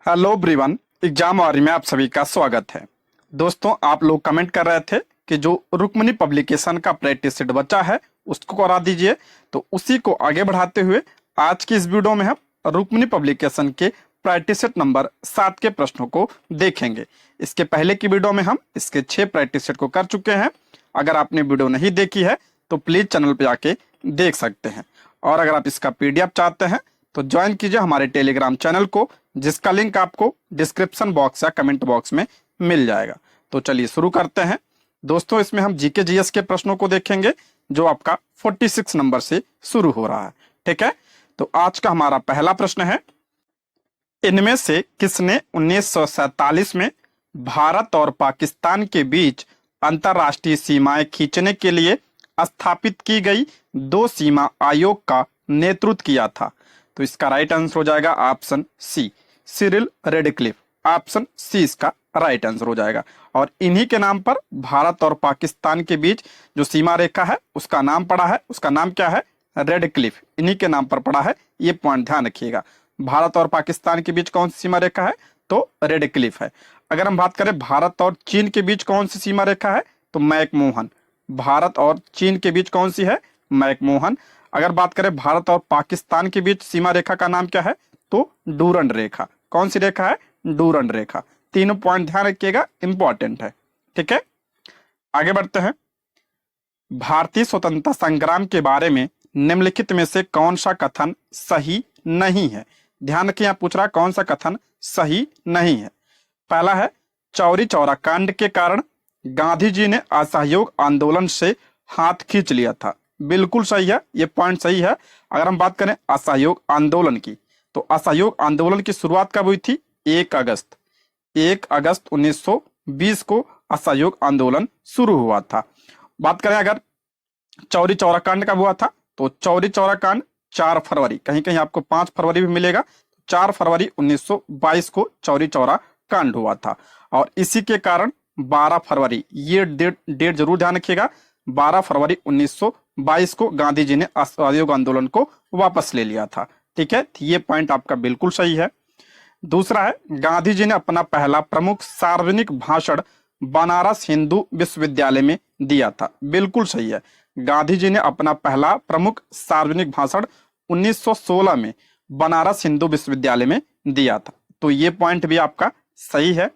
Hello everyone, exam और में आप सभी का स्वागत है। दोस्तों, आप लोग कमेंट कर रहे थे कि जो रुक्मिणी पब्लिकेशन का प्रैक्टिस सेट बचा है उसको करा दीजिए, तो उसी को आगे बढ़ाते हुए आज की इस वीडियो में हम रुक्मिणी पब्लिकेशन के प्रैक्टिस सेट नंबर 7 के प्रश्नों को देखेंगे। इसके पहले की वीडियो में हम इसके 6 प्रैक्टिस सेट को कर चुके हैं। अगर आपने वीडियो नहीं देखी है तो प्लीज चैनल पर जाके देख सकते हैं, और अगर आप इसका PDF चाहते हैं तो ज्वाइन कीजिए हमारे टेलीग्राम चैनल को, जिसका लिंक आपको डिस्क्रिप्शन बॉक्स या कमेंट बॉक्स में मिल जाएगा। तो चलिए शुरू करते हैं। दोस्तों, इसमें हम जीके जीएस के प्रश्नों को देखेंगे जो आपका 46 नंबर से शुरू हो रहा है। ठीक है, तो आज का हमारा पहला प्रश्न है, इनमें से किसने 1947 में भारत और पाकिस्तान के बीच अंतरराष्ट्रीय सीमाएं खींचने के लिए स्थापित की गई 2 सीमा आयोग का नेतृत्व किया था? तो इसका राइट आंसर हो जाएगा option C, Cyril Radcliffe. Option C इसका राइट आंसर हो जाएगा। और इन्हीं के नाम पर भारत और पाकिस्तान के बीच जो सीमा रेखा है उसका नाम पड़ा है, उसका नाम क्या है? रेडक्लिफ। इन्हीं के नाम पर पड़ा है, ये पॉइंट ध्यान रखिएगा। भारत और पाकिस्तान के बीच कौन सी सीमा रेखा है? तो रेडक्लिफ है। अगर हम बात करें भारत और चीन के बीच कौन सी सीमा रेखा है, तो मैकमोहन। भारत और चीन के बीच कौन सी है? मैकमोहन। अगर बात करें भारत और पाकिस्तान के बीच सीमा रेखा का नाम क्या है, तो डूरंड रेखा। कौन सी रेखा है? डूरंड रेखा। तीनों पॉइंट ध्यान रखिएगा, इंपॉर्टेंट है। ठीक है, आगे बढ़ते हैं। भारतीय स्वतंत्रता संग्राम के बारे में निम्नलिखित में से कौन सा कथन सही नहीं है? ध्यान रखिए, यहाँ पूछ रहा कौन सा कथन सही नहीं है। पहला है, चौरी चौरा कांड के कारण गांधी जी ने असहयोग आंदोलन से हाथ खींच लिया था। बिल्कुल सही है, ये पॉइंट सही है। अगर हम बात करें असहयोग आंदोलन की, तो असहयोग आंदोलन की शुरुआत कब हुई थी? 1 अगस्त 1920 को असहयोग आंदोलन शुरू हुआ था। बात करें अगर चौरी चौरा कांड कब हुआ था, तो चौरी चौरा कांड 4 फरवरी, कहीं कहीं आपको 5 फरवरी भी मिलेगा, 4 फरवरी 1922 को चौरी चौरा कांड हुआ था। और इसी के कारण 12 फरवरी, ये डेट जरूर ध्यान रखिएगा, 12 फरवरी 1922 को गांधी जी ने असहयोग आंदोलन को वापस ले लिया था। ठीक है, ये पॉइंट आपका बिल्कुल सही है। दूसरा है, गांधी जी ने अपना पहला प्रमुख सार्वजनिक भाषण बनारस हिंदू विश्वविद्यालय में दिया था। बिल्कुल सही है, गांधी जी ने अपना पहला प्रमुख सार्वजनिक भाषण 1916 में बनारस हिंदू विश्वविद्यालय में दिया था। तो ये पॉइंट भी आपका सही है।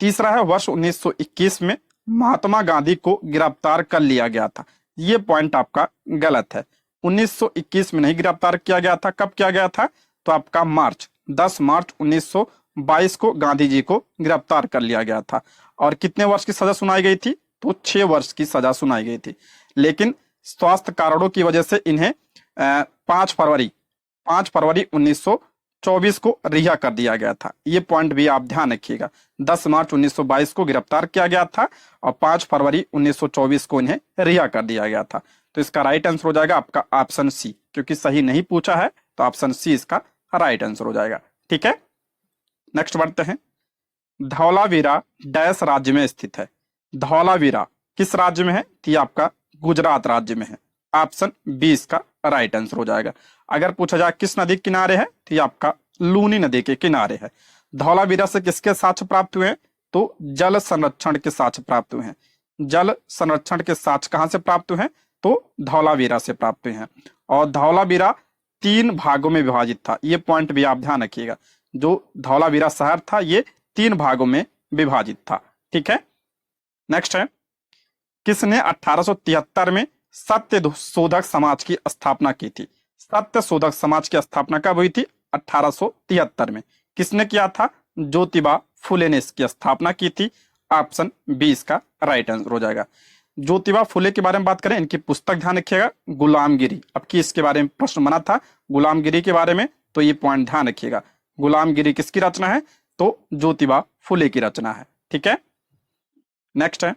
तीसरा है, वर्ष 1921 में महात्मा गांधी को गिरफ्तार कर लिया गया था। ये पॉइंट आपका गलत है। 1921 में नहीं गिरफ्तार किया गया था। कब किया गया था? तो आपका 10 मार्च 1922 को गांधी जी को गिरफ्तार कर लिया गया था। और कितने वर्ष की सजा सुनाई गई थी? तो 6 वर्ष की सजा सुनाई गई थी। लेकिन स्वास्थ्य कारणों की वजह से इन्हें 5 फरवरी 1924 को रिहा कर दिया गया था। ये पॉइंट भी आप ध्यान रखिएगा। 10 मार्च 1922 को गिरफ्तार किया गया था और 5 फरवरी 1924 को इन्हें रिहा कर दिया गया था। तो इसका राइट आंसर हो जाएगा आपका ऑप्शन सी, क्योंकि सही नहीं पूछा है तो ऑप्शन सी इसका राइट आंसर हो जाएगा। ठीक है, नेक्स्ट बढ़ते हैं। धौलावीरा डैश राज्य में स्थित है? धौलावीरा किस राज्य में है? तो ये आपका गुजरात राज्य में है। ऑप्शन बी इसका राइट आंसर हो जाएगा। अगर पूछा जाए किस नदी के किनारे है, तो ये आपका लूनी नदी के किनारे है। धौलावीरा से किसके साक्ष्य प्राप्त हुए हैं? तो जल संरक्षण के साक्ष्य प्राप्त हुए हैं। जल संरक्षण के साक्ष्य कहां से प्राप्त हुए हैं? तो धौलावीरा से प्राप्त हुए हैं। और धौलावीरा 3 भागों में विभाजित था। ये पॉइंट भी आप ध्यान रखिएगा। जो धौलावीरा शहर था ये 3 भागों में विभाजित था। ठीक है, नेक्स्ट है, किसने 1873 में सत्य शोधक समाज की स्थापना की थी? सत्य शोधक समाज की स्थापना कब हुई थी? 1873 में। किसने किया था? ज्योतिबा फुले ने इसकी स्थापना की थी। ऑप्शन बी इसका राइट आंसर हो जाएगा। ज्योतिबा फुले के बारे में बात करें, इनकी पुस्तक ध्यान रखिएगा, गुलामगिरी। अब की इसके बारे में प्रश्न बना था गुलामगिरी के बारे में, तो ये पॉइंट ध्यान रखिएगा। गुलामगिरी किसकी रचना है? तो ज्योतिबा फुले की रचना है। ठीक है, नेक्स्ट है,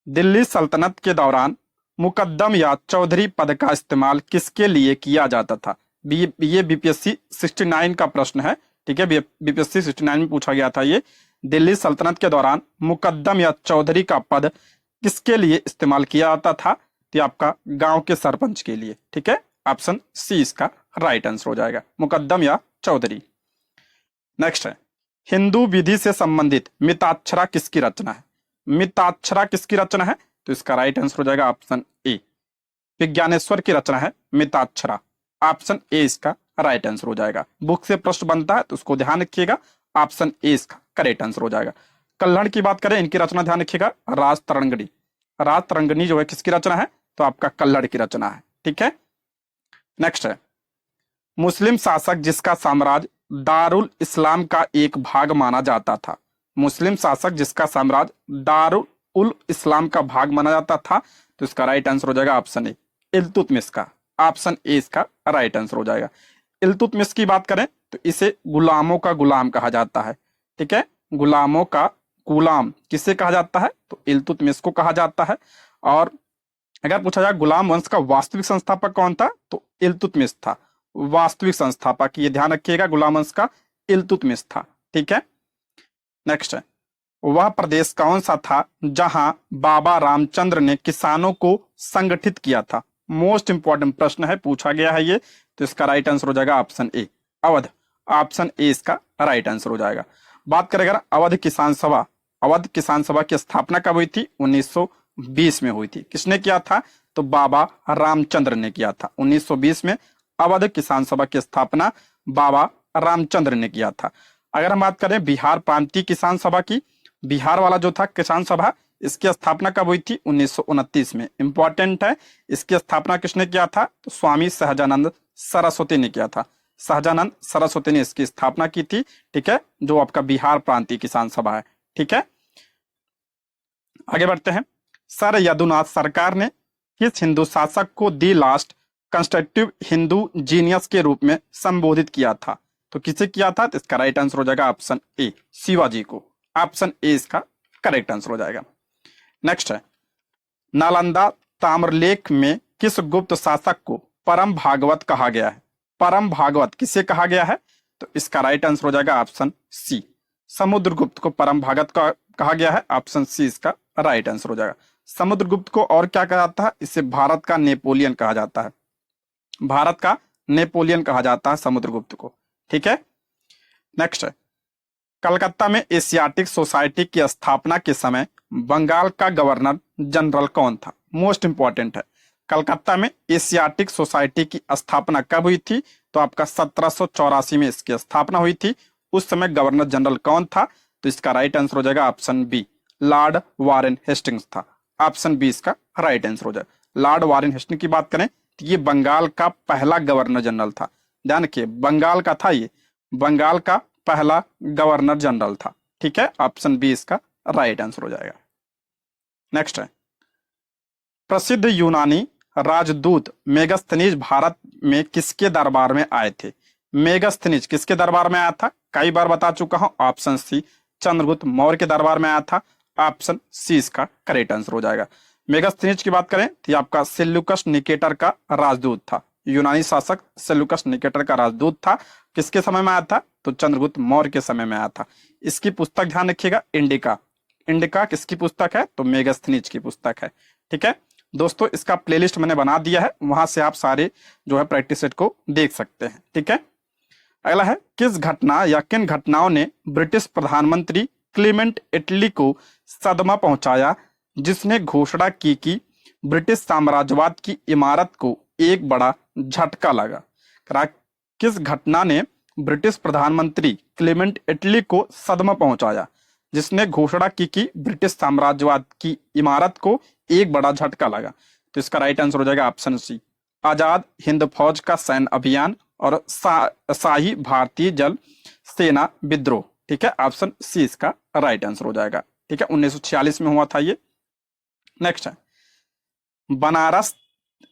दिल्ली सल्तनत के दौरान मुकद्दम या चौधरी पद का इस्तेमाल किसके लिए किया जाता था? ये बीपीएससी 69 का प्रश्न है। ठीक है, बीपीएससी 69 में पूछा गया था ये। दिल्ली सल्तनत के दौरान मुकद्दम या चौधरी का पद किसके लिए इस्तेमाल किया जाता था? तो आपका गांव के सरपंच के लिए। ठीक है, ऑप्शन सी इसका राइट आंसर हो जाएगा, मुकद्दम या चौधरी। नेक्स्ट है, हिंदू विधि से संबंधित मिताक्षरा किसकी रचना है? मिताक्षरा किसकी रचना है? तो इसका राइट आंसर हो जाएगा ऑप्शन ए, विज्ञानेश्वर की रचना है मिताक्षरा। ऑप्शन ए इसका राइट आंसर हो जाएगा। बुक से प्रश्न बनता है तो उसको ध्यान रखिएगा, ऑप्शन ए इसका करेक्ट आंसर हो जाएगा। कल्हड़ की बात करें, इनकी रचना ध्यान रखिएगा, राज तरंगिणी। राज तरंगिणी जो है किसकी रचना है? तो आपका कल्हड़ की रचना है। ठीक है, नेक्स्ट है, मुस्लिम शासक जिसका साम्राज्य दारुल इस्लाम का एक भाग माना जाता था। मुस्लिम शासक जिसका साम्राज्य दारुल इस्लाम का भाग माना जाता था, तो इसका राइट आंसर हो जाएगा ऑप्शन ए, इल्तुतमिश का। ऑप्शन ए इसका राइट आंसर हो जाएगा। इल्तुतमिश की बात करें तो इसे गुलामों का गुलाम कहा जाता है। ठीक है, गुलामों का गुलाम किसे कहा जाता है? तो इल्तुतमिश को कहा जाता है। और अगर पूछा जाए गुलाम वंश का वास्तविक संस्थापक कौन था, तो इल्तुतमिश था। वास्तविक संस्थापक, ये ध्यान रखिएगा, गुलाम वंश का इल्तुतमिश था। ठीक है, नेक्स्ट है, वह प्रदेश कौन सा था जहां बाबा रामचंद्र ने किसानों को संगठित किया था? मोस्ट इंपॉर्टेंट प्रश्न है, पूछा गया है ये, तो इसका राइट आंसर हो जाएगा option A, Awadh. Option A इसका राइट आंसर हो जाएगा। बात करें अगर अवध किसान सभा, अवध किसान सभा की स्थापना कब हुई थी? 1920 में हुई थी। किसने किया था? तो बाबा रामचंद्र ने किया था। 1920 में अवध किसान सभा की स्थापना बाबा रामचंद्र ने किया था। अगर हम बात करें बिहार प्रांतीय किसान सभा की, बिहार वाला जो था किसान सभा, इसकी स्थापना कब हुई थी? 1929 में। इंपॉर्टेंट है, इसकी स्थापना किसने किया था? तो स्वामी सहजानंद सरस्वती ने किया था। सहजानंद सरस्वती ने इसकी स्थापना की थी। ठीक है, जो आपका बिहार प्रांतीय किसान सभा है। ठीक है, आगे बढ़ते हैं। सर यदुनाथ सरकार ने किस हिंदू शासक को दी लास्ट कंस्ट्रक्टिव हिंदू जीनियस के रूप में संबोधित किया था? तो किसे किया था? तो इसका राइट आंसर हो जाएगा ऑप्शन ए, शिवाजी को। ऑप्शन ए इसका करेक्ट आंसर हो जाएगा। नेक्स्ट है, नालंदा ताम्रलेख में किस गुप्त शासक को परम भागवत कहा गया है? परम भागवत किसे कहा गया है? तो इसका राइट आंसर हो जाएगा ऑप्शन सी, समुद्रगुप्त को परम भागवत का कहा गया है। ऑप्शन सी इसका राइट आंसर हो जाएगा। समुद्रगुप्त को और क्या कहा जाता है? इसे भारत का नेपोलियन कहा जाता है। भारत का नेपोलियन कहा जाता है समुद्रगुप्त को। ठीक है, नेक्स्ट है, कलकत्ता में एशियाटिक सोसाइटी की स्थापना के समय बंगाल का गवर्नर जनरल कौन था? मोस्ट इंपॉर्टेंट है, कलकत्ता में एशियाटिक सोसाइटी की स्थापना कब हुई थी? तो आपका 1784 में इसकी स्थापना हुई थी। उस समय गवर्नर जनरल कौन था? तो इसका राइट आंसर हो जाएगा option B, Lord Warren Hastings था। ऑप्शन बी इसका राइट आंसर हो जाएगा। लॉर्ड वारेन हेस्टिंग्स की बात करें तो ये बंगाल का पहला गवर्नर जनरल था। ध्यान रखिए, बंगाल का था ये, बंगाल का पहला गवर्नर जनरल था। ठीक है, ऑप्शन बी इसका राइट आंसर हो जाएगा। नेक्स्ट है, प्रसिद्ध यूनानी राजदूत मेगास्थनीज भारत में किसके दरबार में आए थे? मेगास्थनीज किसके दरबार में आया था? कई बार बता चुका हूं, ऑप्शन सी, चंद्रगुप्त मौर्य के दरबार में आया था। ऑप्शन सी इसका करेक्ट आंसर हो जाएगा। मेगास्थनीज की बात करें तो आपका सेल्यूकस निकेटर का राजदूत था। यूनानी शासक सेल्यूकस निकेटर का राजदूत था। किसके समय में आया था? तो चंद्रगुप्त मौर्य के समय में आया था। इसकी पुस्तक ध्यान रखिएगा, इंडिका। इंडिका किसकी पुस्तक है? तो मेगास्थनीज की पुस्तक है। ठीक है दोस्तों, इसका प्लेलिस्ट मैंने बना दिया है, वहां से आप सारे जो है प्रैक्टिस सेट को देख सकते हैं। ठीक है, अगला है, किस घटना या किन घटनाओं ने ब्रिटिश प्रधानमंत्री क्लीमेंट एटली को सदमा पहुंचाया, जिसने घोषणा की कि ब्रिटिश साम्राज्यवाद की इमारत को एक बड़ा झटका लगा? किस घटना ने ब्रिटिश प्रधानमंत्री क्लीमेंट एटली को सदमा पहुंचाया, जिसने घोषणा की कि ब्रिटिश साम्राज्यवाद की इमारत को एक बड़ा झटका लगा? तो इसका राइट आंसर हो जाएगा ऑप्शन सी, आजाद हिंद फौज का सैन्य अभियान और शाही भारतीय जल सेना विद्रोह। ठीक है, ऑप्शन सी इसका राइट आंसर हो जाएगा। ठीक है, 1946 में हुआ था ये। नेक्स्ट है, बनारस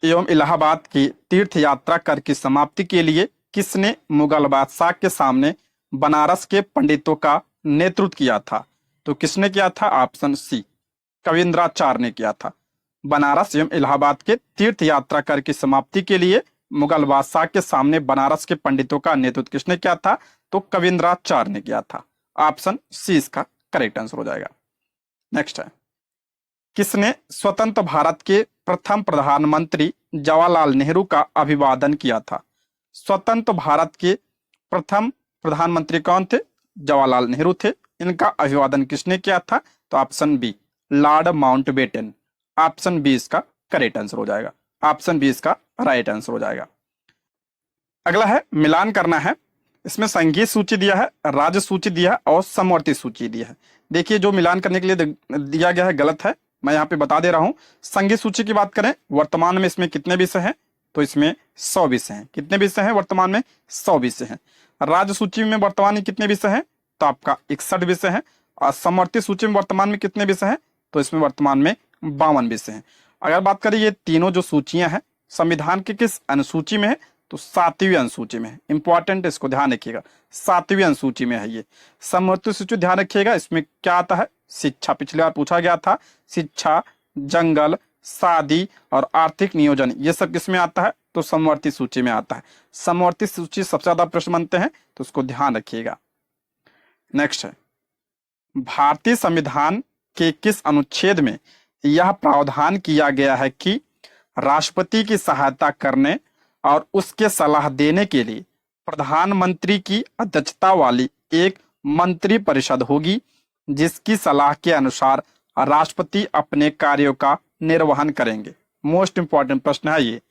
एवं इलाहाबाद की तीर्थ यात्रा कर की समाप्ति के लिए किसने मुगल बादशाह के सामने बनारस के पंडितों का नेतृत्व किया था? तो किसने किया था? ऑप्शन सी, कविंद्राचार्य ने किया था। बनारस एवं इलाहाबाद के तीर्थ यात्रा कर की समाप्ति के लिए मुगल बादशाह के सामने बनारस के पंडितों का नेतृत्व किसने किया था? तो कविंद्राचार्य ने किया था। ऑप्शन सी इसका करेक्ट आंसर हो जाएगा। नेक्स्ट है, किसने स्वतंत्र भारत के प्रथम प्रधानमंत्री जवाहरलाल नेहरू का अभिवादन किया था? स्वतंत्र भारत के प्रथम प्रधानमंत्री कौन थे? जवाहरलाल नेहरू थे। इनका अभिवादन किसने किया था? तो option B, Lord Mountbatten. Option B इसका करेक्ट आंसर हो जाएगा। ऑप्शन बी इसका राइट आंसर हो जाएगा। अगला है मिलान करना है। इसमें संगीत सूची दिया है, राज्य सूची दिया है और समवर्ती सूची दिया है। देखिए जो मिलान करने के लिए दिया गया है गलत है, मैं यहाँ पे बता दे रहा हूँ। संगीत सूची की बात करें, वर्तमान में इसमें कितने विषय हैं? तो इसमें 100 विषय हैं। कितने विषय हैं वर्तमान में? 100 विषय हैं। राज्य सूची में वर्तमान में कितने विषय हैं? तो आपका 61 विषय है। और समवर्ती सूची में वर्तमान में कितने विषय हैं? तो इसमें वर्तमान में 52 विषय हैं। अगर बात करें ये तीनों जो सूचियां हैं संविधान के किस अनुसूची में है? तो 7वीं अनुसूची में है। इंपॉर्टेंट, इसको ध्यान रखिएगा, 7वीं अनुसूची में है ये समवर्ती सूची। ध्यान रखिएगा इसमें क्या आता है? शिक्षा, पिछली बार पूछा गया था। शिक्षा, जंगल, शादी और आर्थिक नियोजन, ये सब किसमें आता है? तो समवर्ती सूची में आता है। समवर्ती सूची सबसे ज्यादा प्रश्न बनते हैं, तो उसको ध्यान रखिएगा। नेक्स्ट है, भारतीय संविधान के किस अनुच्छेद में यह प्रावधान किया गया है कि राष्ट्रपति की सहायता करने और उसके सलाह देने के लिए प्रधानमंत्री की अध्यक्षता वाली एक मंत्री परिषद होगी, जिसकी सलाह के अनुसार राष्ट्रपति अपने कार्यों का निर्वहन करेंगे? मोस्ट इंपॉर्टेंट प्रश्न है ये।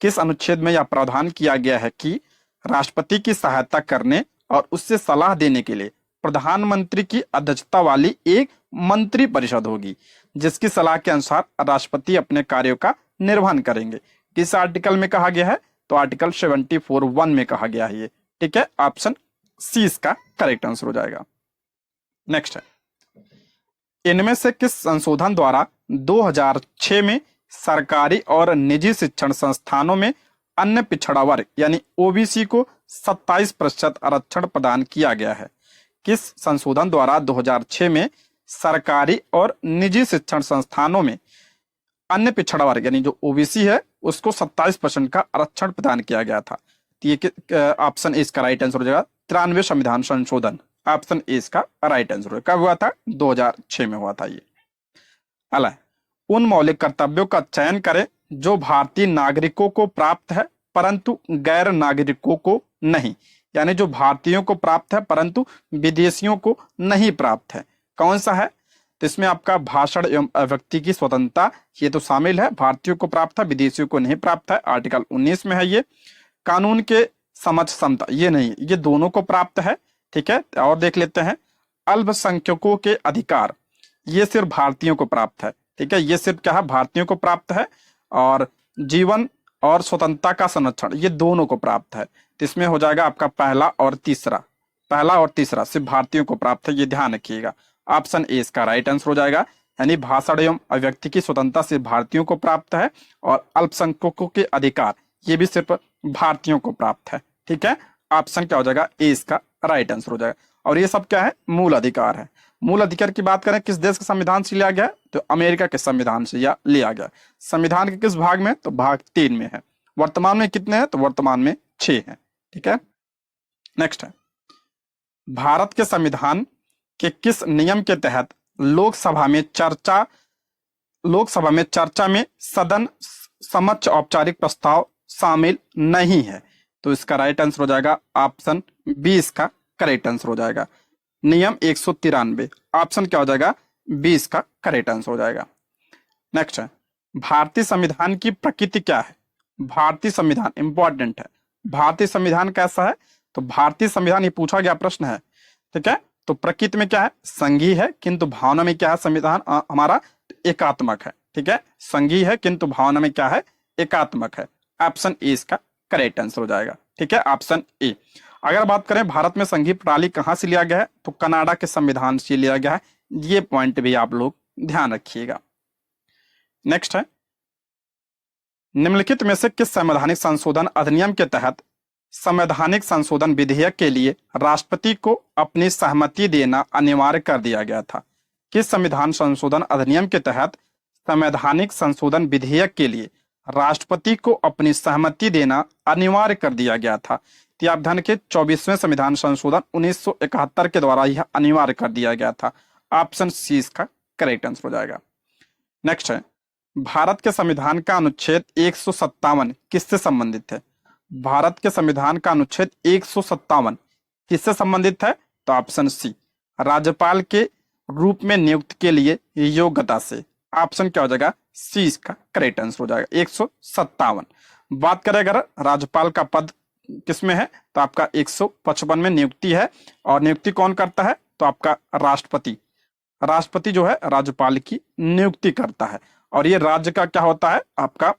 किस अनुच्छेद में यह प्रावधान किया गया है कि राष्ट्रपति की सहायता करने और उससे सलाह देने के लिए प्रधानमंत्री की अध्यक्षता वाली एक मंत्री परिषद होगी, जिसकी सलाह के अनुसार राष्ट्रपति अपने कार्यों का निर्वहन करेंगे? किस आर्टिकल में कहा गया है? तो आर्टिकल 74(1) में कहा गया है ये। ठीक है, ऑप्शन सी इसका करेक्ट आंसर हो जाएगा। नेक्स्ट है, इनमें से किस संशोधन द्वारा 2006 में सरकारी और निजी शिक्षण संस्थानों में अन्य पिछड़ा वर्ग यानी ओबीसी को 27% आरक्षण प्रदान किया गया है? किस संशोधन द्वारा 2006 में सरकारी और निजी शिक्षण संस्थानों में अन्य पिछड़ा वर्ग यानी जो ओबीसी है उसको 27% का आरक्षण प्रदान किया गया था? तो ये ऑप्शन ए इसका राइट आंसर हो जाएगा। 93वें संविधान संशोधन, ऑप्शन ए इसका राइट आंसर हो। कब हुआ था? 2006 में हुआ था ये। अला, उन मौलिक कर्तव्यों का चयन करें जो भारतीय नागरिकों को प्राप्त है परंतु गैर नागरिकों को नहीं, यानी जो भारतीयों को प्राप्त है परंतु विदेशियों को नहीं प्राप्त है। कौन सा है? तो इसमें आपका भाषण एवं अभिव्यक्ति की स्वतंत्रता ये तो शामिल है, भारतीयों को प्राप्त है विदेशियों को नहीं प्राप्त है, आर्टिकल 19 में है ये। कानून के समझ क्षमता ये नहीं, ये दोनों को प्राप्त है। ठीक है, और देख लेते हैं, अल्पसंख्यकों के अधिकार ये सिर्फ भारतीयों को प्राप्त है। ठीक है, ये सिर्फ क्या है? भारतीयों को प्राप्त है। और जीवन और स्वतंत्रता का संरक्षण ये दोनों को प्राप्त है। तो इसमें हो जाएगा आपका पहला और तीसरा सिर्फ भारतीयों को प्राप्त है, ये ध्यान रखिएगा। ऑप्शन ए इसका राइट आंसर हो जाएगा, यानी भाषण एवं अभिव्यक्ति की स्वतंत्रता सिर्फ भारतीयों को प्राप्त है और अल्पसंख्यकों के अधिकार ये भी सिर्फ भारतीयों को प्राप्त है। ठीक है, ऑप्शन क्या हो जाएगा? ए इसका राइट आंसर हो जाएगा। और ये सब क्या है? मूल अधिकार है। मूल अधिकार की बात करें किस देश के संविधान से लिया गया? तो अमेरिका के संविधान से लिया गया। संविधान के किस भाग में? तो भाग 3 में है। वर्तमान में कितने हैं? तो वर्तमान में 6 हैं। ठीक है, नेक्स्ट है, भारत के संविधान के किस नियम के तहत लोकसभा में चर्चा में सदन समक्ष औपचारिक प्रस्ताव शामिल नहीं है? तो इसका राइट आंसर हो जाएगा ऑप्शन बी इसका करेक्ट आंसर हो जाएगा। नियम 193, ऑप्शन क्या हो जाएगा? बी इसका करेक्ट आंसर हो जाएगा। नेक्स्ट है, भारतीय संविधान की प्रकृति क्या है? भारतीय संविधान इंपॉर्टेंट है। भारतीय संविधान कैसा है? तो भारतीय संविधान ये पूछा गया प्रश्न है। ठीक है, तो प्रकृति में क्या है? संघीय है, किंतु भावना में क्या है? संविधान हमारा एकात्मक है। ठीक है, संघीय है किंतु भावना में क्या है? एकात्मक है। ऑप्शन ए इसका करेक्ट आंसर हो जाएगा। ठीक है, ऑप्शन ए। अगर बात करें भारत में संघीय प्रणाली कहां से लिया गया है? तो कनाडा के संविधान से लिया गया है। ये पॉइंट भी आप लोग ध्यान रखिएगा। नेक्स्ट है, निम्नलिखित में से किस संवैधानिक संशोधन अधिनियम के तहत संवैधानिक संशोधन विधेयक के लिए राष्ट्रपति को अपनी सहमति देना अनिवार्य कर दिया गया था? किस संविधान संशोधन अधिनियम के तहत संवैधानिक संशोधन विधेयक के लिए राष्ट्रपति को अपनी सहमति देना अनिवार्य कर दिया गया था? तो आप ध्यान के 24वें संविधान संशोधन 1971 के द्वारा यह अनिवार्य कर दिया गया था। ऑप्शन सी इसका करेक्ट आंसर हो जाएगा। नेक्स्ट है, भारत के संविधान का अनुच्छेद 157 किससे संबंधित है? भारत के संविधान का अनुच्छेद 157 किससे संबंधित है? तो ऑप्शन सी, राज्यपाल के रूप में नियुक्त के लिए योग्यता से। ऑप्शन क्या हो जाएगा, सी इसका करेक्ट आंसर हो जाएगा। 157 बात करें अगर राज्यपाल का पद किसमें है, तो आपका 155 में नियुक्ति है। और नियुक्ति कौन करता है, तो आपका राष्ट्रपति। राष्ट्रपति जो है राज्यपाल की नियुक्ति करता है। और ये राज्य का क्या होता है, आपका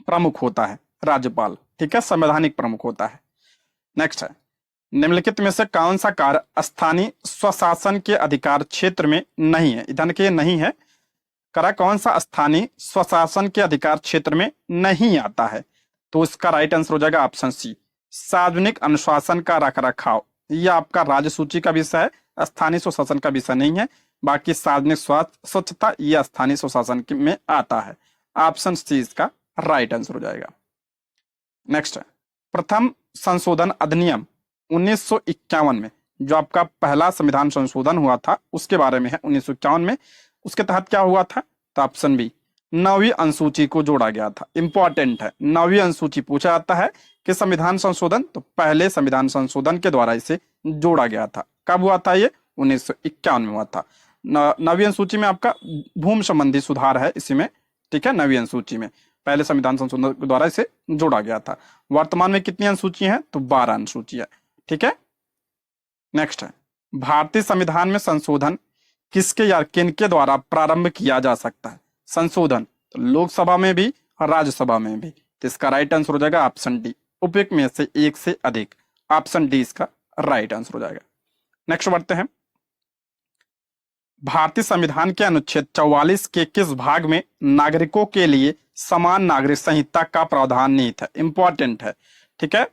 प्रमुख होता है राज्यपाल, ठीक है, संवैधानिक प्रमुख होता है। नेक्स्ट है, निम्नलिखित में से कौन सा कार्य स्थानीय स्वशासन के अधिकार क्षेत्र में नहीं है। इधर के नहीं है, करा कौन सा स्थानीय स्वशासन के अधिकार क्षेत्र में नहीं आता है, तो इसका राइट आंसर हो जाएगा ऑप्शन सी, सार्वजनिक अनुशासन का रखरखाव। यह आपका राज्य सूची का विषय है, स्थानीय स्वशासन का विषय नहीं है। बाकी सार्वजनिक स्वच्छता यह स्थानीय स्वशासन में आता है। ऑप्शन सी इसका राइट आंसर हो जाएगा। नेक्स्ट है, प्रथम संशोधन अधिनियम 1951 में, जो आपका पहला संविधान संशोधन हुआ था उसके बारे में है 1951 में। उसके तहत क्या हुआ था, तो ऑप्शन बी, 9वीं अनुसूची को जोड़ा गया था। इंपॉर्टेंट है, 9वीं अनुसूची पूछा जाता है कि संविधान संशोधन, तो पहले संविधान संशोधन के द्वारा इसे जोड़ा गया था। कब हुआ था, ये 1951 में हुआ था। 9वीं अनुसूची में आपका भूमि संबंधी सुधार है इसी में, ठीक है। 9वीं अनुसूची में पहले संविधान संशोधन के द्वारा इसे जोड़ा गया था। वर्तमान में कितनी अनुसूची हैं, तो 12 अनुसूची है, ठीक है। नेक्स्ट है, भारतीय संविधान में संशोधन किसके या किनके द्वारा प्रारंभ किया जा सकता है। संशोधन तो लोकसभा में भी और राज्यसभा में भी, तो इसका राइट आंसर हो जाएगा ऑप्शन डी, उपयुक्त में से एक से अधिक। ऑप्शन डी इसका राइट आंसर हो जाएगा। नेक्स्ट बढ़ते हैं, भारतीय संविधान के अनुच्छेद 44 के किस भाग में नागरिकों के लिए समान नागरिक संहिता का प्रावधान निहित है। इंपॉर्टेंट है, ठीक है,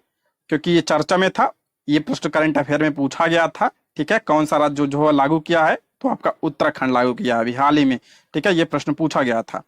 क्योंकि ये चर्चा में था, ये प्रश्न करंट अफेयर में पूछा गया था, ठीक है। कौन सा राज्य जो लागू किया है, तो आपका उत्तराखंड लागू किया है अभी हाल ही में, ठीक है। ये प्रश्न पूछा गया था,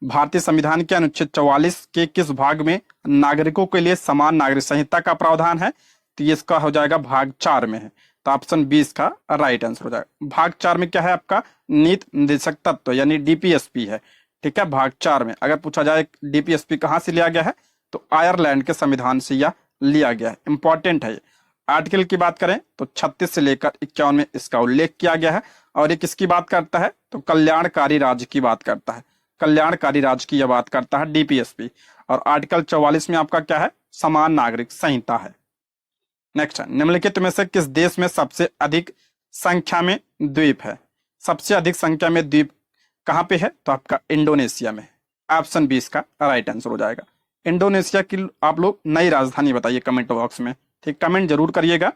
भारतीय संविधान के अनुच्छेद 44 के किस भाग में नागरिकों के लिए समान नागरिक संहिता का प्रावधान है, तो ये इसका हो जाएगा भाग 4 में है, तो ऑप्शन 20 का राइट आंसर हो जाएगा। भाग 4 में क्या है, आपका नीति निर्देशक तत्व यानी डीपीएसपी है, ठीक है। भाग 4 में अगर पूछा जाए डीपीएसपी कहां से लिया गया है, तो आयरलैंड के संविधान से यह लिया गया है। इंपॉर्टेंट है ये। आर्टिकल की बात करें तो 36 से लेकर 51 में इसका उल्लेख किया गया है। और ये किसकी बात करता है, तो कल्याणकारी राज्य की बात करता है, कल्याणकारी राज्य की यह बात करता है डीपीएसपी। और आर्टिकल 44 में आपका क्या है, समान नागरिक संहिता है। नेक्स्ट है, निम्नलिखित में से किस देश में सबसे अधिक संख्या में द्वीप है। सबसे अधिक संख्या में द्वीप कहां पे है, तो आपका इंडोनेशिया में। ऑप्शन 20 का राइट आंसर हो जाएगा। इंडोनेशिया की आप लोग नई राजधानी बताइए कमेंट बॉक्स में, ठीक, कमेंट जरूर करिएगा।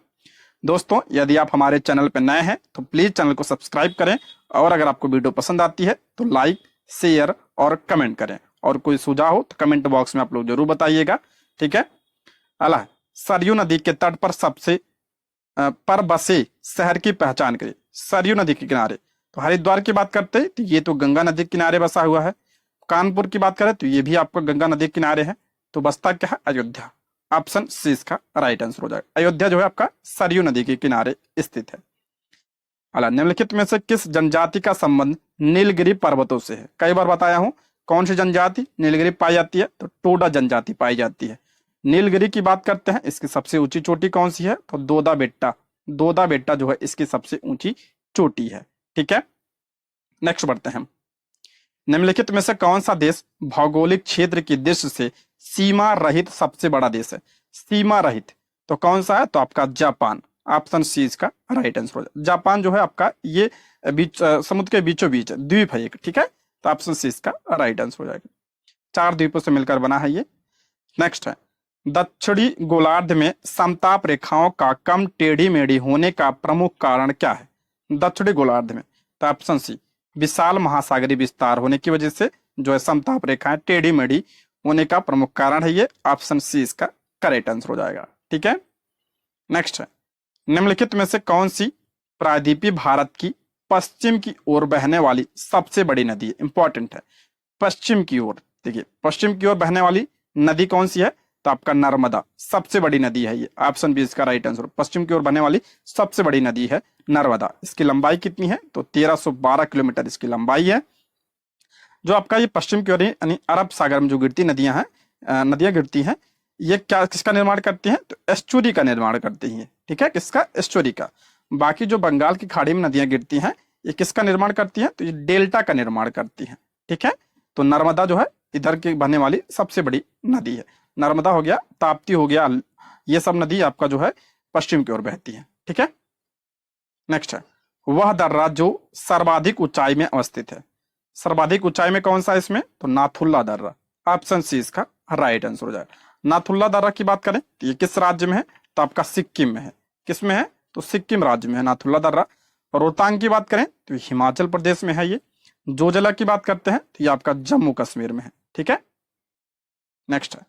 दोस्तों यदि आप हमारे चैनल पर नए हैं तो प्लीज चैनल को सब्सक्राइब करें, और अगर आपको वीडियो पसंद आती है तो लाइक शेयर और कमेंट करें, और कोई सुझाव हो तो कमेंट बॉक्स में आप लोग जरूर बताइएगा, ठीक है। अला सरयू नदी के तट पर बसे शहर की पहचान करिए। सरयू नदी के किनारे, तो हरिद्वार की बात करते हैं तो ये तो गंगा नदी के किनारे बसा हुआ है। कानपुर की बात करें तो ये भी आपका गंगा नदी के किनारे है। तो बसता क्या है, अयोध्या। ऑप्शन सी इसका राइट आंसर हो जाएगा। अयोध्या जो है आपका सरयू नदी के किनारे स्थित है। अला निम्नलिखित में से किस जनजाति का संबंध नीलगिरी पर्वतों से है। कई बार बताया हूं, कौन सी जनजाति नीलगिरी पाई जाती है, तो टोडा जनजाति पाई जाती है। नीलगिरी की बात करते हैं, इसकी सबसे ऊंची चोटी कौन सी है, तो दोदा बेट्टा। दोदा बेट्टा जो है इसकी सबसे ऊंची चोटी है, ठीक है। नेक्स्ट बढ़ते हैं, निम्नलिखित में से कौन सा देश भौगोलिक क्षेत्र की दृष्टि से सीमा रहित सबसे बड़ा देश है। सीमा रहित तो कौन सा है, तो आपका जापान। ऑप्शन सी इसका राइट आंसर हो जाए। जापान जो है आपका ये बीच समुद्र के बीचों बीच द्वीप है एक, ठीक है। तो ऑप्शन सी इसका राइट आंसर हो जाएगा। 4 द्वीपों से मिलकर बना है ये। नेक्स्ट है, दक्षिणी गोलार्ध में समताप रेखाओं का कम टेढ़ी मेढ़ी होने का प्रमुख कारण क्या है। दक्षिणी गोलार्ध में, तो ऑप्शन सी, विशाल महासागरीय विस्तार होने की वजह से जो है समताप रेखाएं टेढ़ी मेढ़ी होने का प्रमुख कारण है ये। ऑप्शन सी इसका करेक्ट आंसर हो जाएगा, ठीक है। नेक्स्ट है, निम्नलिखित में से कौन सी प्रायद्वीपीय भारत की पश्चिम की ओर बहने वाली सबसे बड़ी नदी है। इंपॉर्टेंट है, पश्चिम की ओर, देखिए पश्चिम की ओर बहने वाली नदी कौन सी है, तो आपका नर्मदा सबसे बड़ी नदी है ये। ऑप्शन बी इसका राइट आंसर। पश्चिम की ओर बहने वाली सबसे बड़ी नदी है नर्मदा। इसकी लंबाई कितनी है, तो 1312 किलोमीटर इसकी लंबाई है। जो आपका ये पश्चिम की ओर यानी अरब सागर में जो गिरती नदियां हैं, नदियां गिरती हैं, ये क्या किसका निर्माण करती हैं, तो एस्चुरी का निर्माण करती हैं, ठीक है। किसका, एस्चुरी का। बाकी जो बंगाल की खाड़ी में नदियां गिरती हैं ये किसका निर्माण करती हैं, तो ये डेल्टा का निर्माण करती हैं। ठीक है, तो नर्मदा जो है इधर की बहने वाली सबसे बड़ी नदी है। नर्मदा हो गया, ताप्ती हो गया, ये सब नदी आपका जो है पश्चिम की ओर बहती है। ठीक है, नेक्स्ट है वह दर्रा जो सर्वाधिक ऊंचाई में अवस्थित है। सर्वाधिक ऊंचाई में कौन सा है इसमें, तो नाथुल्ला दर्रा। ऑप्शन सी इसका राइट आंसर हो जाएगा। नाथुल्ला दर्रा की बात करें तो ये किस राज्य में है, तो आपका सिक्किम में है। किस में है, तो सिक्किम राज्य में है नाथुल्ला दर्रा। रोहतांग की बात करें तो हिमाचल प्रदेश में है ये। जोजिला की बात करते हैं तो ये आपका जम्मू कश्मीर में है। ठीक है, नेक्स्ट है